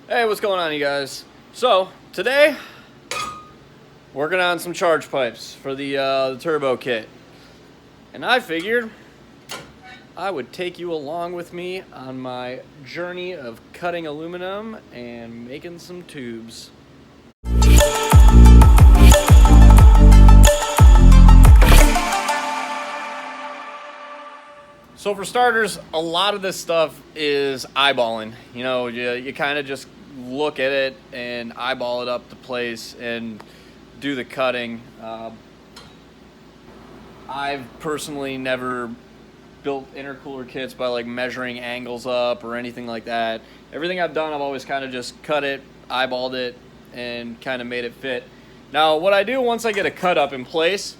Hey, what's going on, you guys? So today, working on some charge pipes for the turbo kit, and I figured I would take you along with me on my journey of cutting aluminum and making some tubes. So for starters, a lot of this stuff is eyeballing. You know, you kind of just look at it and eyeball it up to place and do the cutting. I've personally never built intercooler kits by like measuring angles up or anything like that. Everything I've done, I've always kind of just cut it, eyeballed it, and kind of made it fit. Now, what I do once I get a cut up in place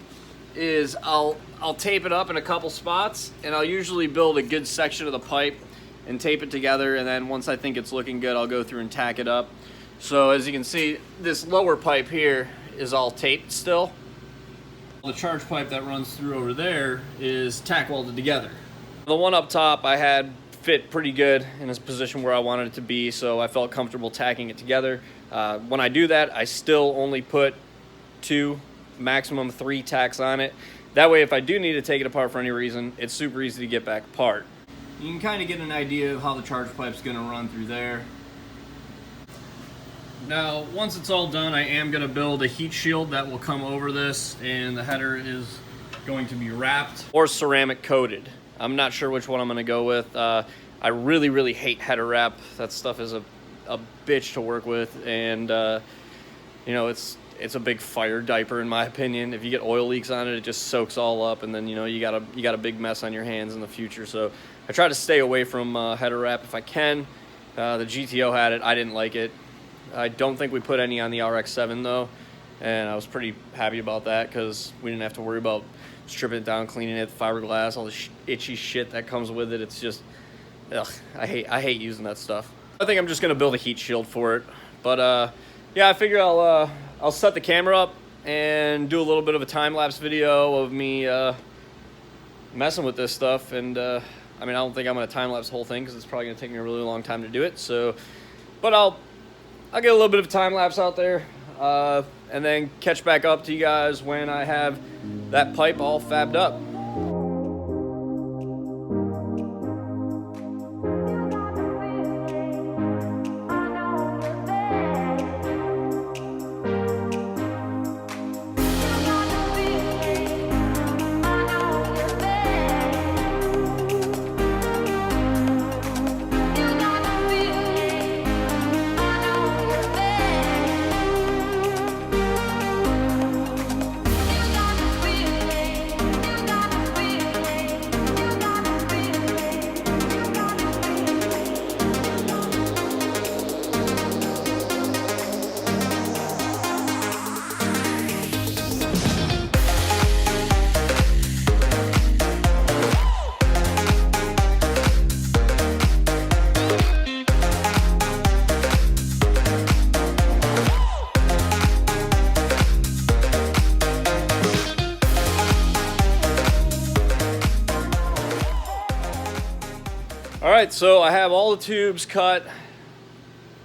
is I'll tape it up in a couple spots, and I'll usually build a good section of the pipe and tape it together, and then once I think it's looking good, I'll go through and tack it up. So as you can see, this lower pipe here is all taped still. The charge pipe that runs through over there is tack welded together. The one up top I had fit pretty good in this position where I wanted it to be, so I felt comfortable tacking it together. When I do that, I still only put 2, maximum 3 tacks on it. That way, if I do need to take it apart for any reason, it's super easy to get back apart. You can kind of get an idea of how the charge pipe's going to run through there. Now, once it's all done, I am going to build a heat shield that will come over this, and the header is going to be wrapped or ceramic coated. I'm not sure which one I'm going to go with. I really hate header wrap. That stuff is a bitch to work with, and you know, it's a big fire diaper in my opinion. If you get oil leaks on it, it just soaks all up, and then you know you got a big mess on your hands in the future. So I try to stay away from header wrap if I can. The GTO had it. I didn't like it. I don't think we put any on the RX-7 though, and I was pretty happy about that because we didn't have to worry about stripping it down, cleaning it, fiberglass, all the itchy shit that comes with it. It's just, ugh, I hate using that stuff. I think I'm just gonna build a heat shield for it, but yeah, I figure I'll set the camera up and do a little bit of a time-lapse video of me messing with this stuff. And I mean, I don't think I'm gonna time-lapse the whole thing because it's probably gonna take me a really long time to do it. So, but I'll get a little bit of time-lapse out there and then catch back up to you guys when I have that pipe all fabbed up. Alright, so I have all the tubes cut,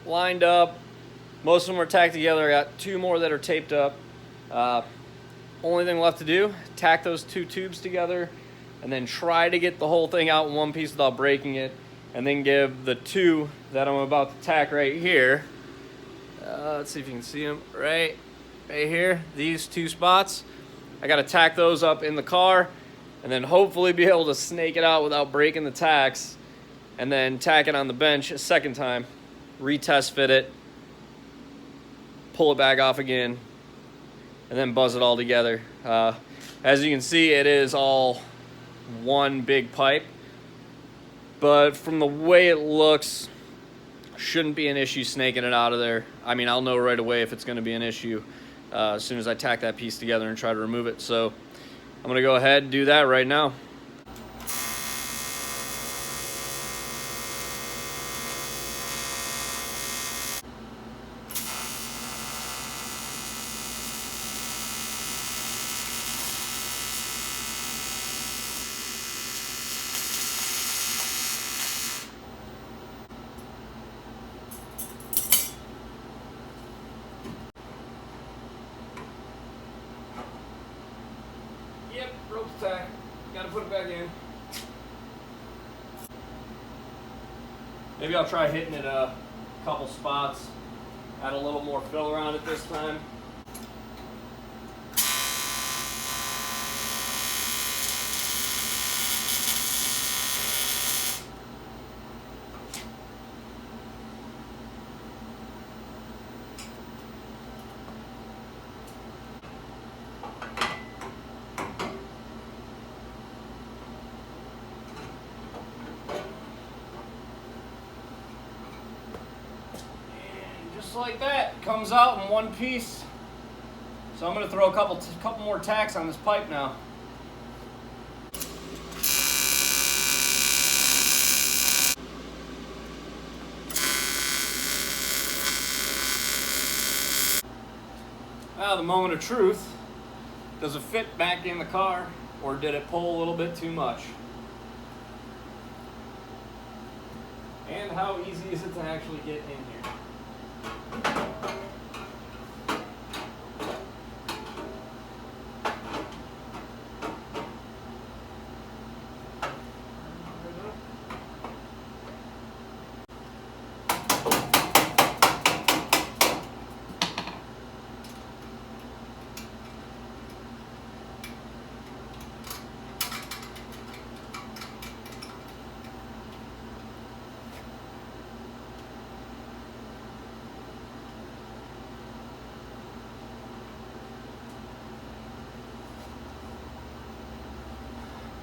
lined up. Most of them are tacked together. I got 2 more that are taped up. Only thing left to do, tack those 2 tubes together and then try to get the whole thing out in one piece without breaking it, and then give the 2 that I'm about to tack right here, let's see if you can see them, right here, these 2 spots. I got to tack those up in the car and then hopefully be able to snake it out without breaking the tacks, and then tack it on the bench a second time, retest fit it, pull it back off again, and then buzz it all together. As you can see, it is all one big pipe, but from the way it looks, shouldn't be an issue snaking it out of there. I mean, I'll know right away if it's going to be an issue as soon as I tack that piece together and try to remove it. So I'm going to go ahead and do that right now. tack. Gotta put it back in. Maybe I'll try hitting it a couple spots. Add a little more filler on it this time. Just like that, comes out in one piece. So I'm going to throw a couple more tacks on this pipe now. Now the moment of truth. Does it fit back in the car, or did it pull a little bit too much? And how easy is it to actually get in here?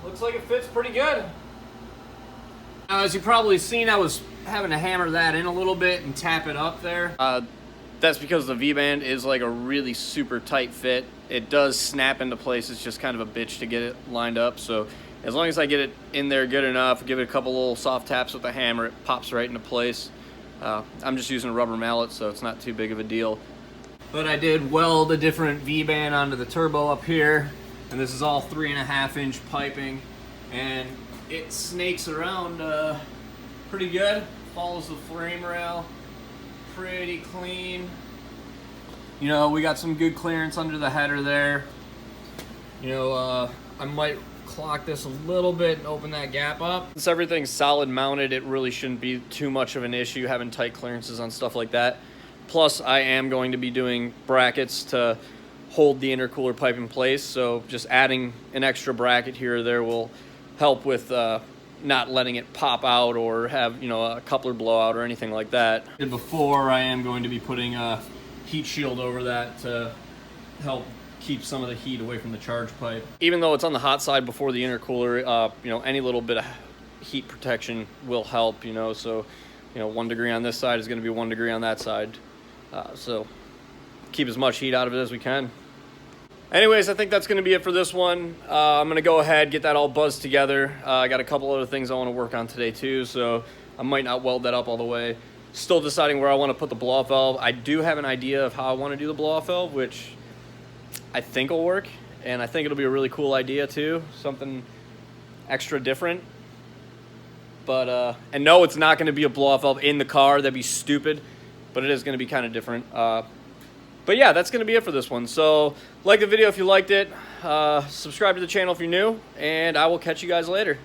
Looks like it fits pretty good. Now, as you've probably seen, I was having to hammer that in a little bit and tap it up there. That's because the V-band is like a really super tight fit. It does snap into place. It's just kind of a bitch to get it lined up. So as long as I get it in there good enough, give it a couple little soft taps with the hammer, it pops right into place. I'm just using a rubber mallet, so it's not too big of a deal. But I did weld a different V-band onto the turbo up here. And this is all 3.5-inch piping, and it snakes around pretty good. Follows the frame rail pretty clean. You know, we got some good clearance under the header there. You know, I might clock this a little bit and open that gap up. Since everything's solid mounted, it really shouldn't be too much of an issue having tight clearances on stuff like that. Plus, I am going to be doing brackets to hold the intercooler pipe in place, so just adding an extra bracket here or there will help with not letting it pop out or have, you know, a coupler blowout or anything like that. And before, I am going to be putting a heat shield over that to help keep some of the heat away from the charge pipe. Even though it's on the hot side before the intercooler, you know, any little bit of heat protection will help, you know, so, you know, 1 degree on this side is going to be 1 degree on that side. So keep as much heat out of it as we can. Anyways, I think that's going to be it for this one. I'm going to go ahead, get that all buzzed together. I got a couple other things I want to work on today too, so I might not weld that up all the way. Still deciding where I want to put the blow-off valve. I do have an idea of how I want to do the blow-off valve, which I think will work, and I think it'll be a really cool idea too. Something extra different. But, and no, it's not going to be a blow-off valve in the car. That'd be stupid, but it is going to be kind of different. But yeah, that's going to be it for this one. So like the video if you liked it, subscribe to the channel if you're new, and I will catch you guys later.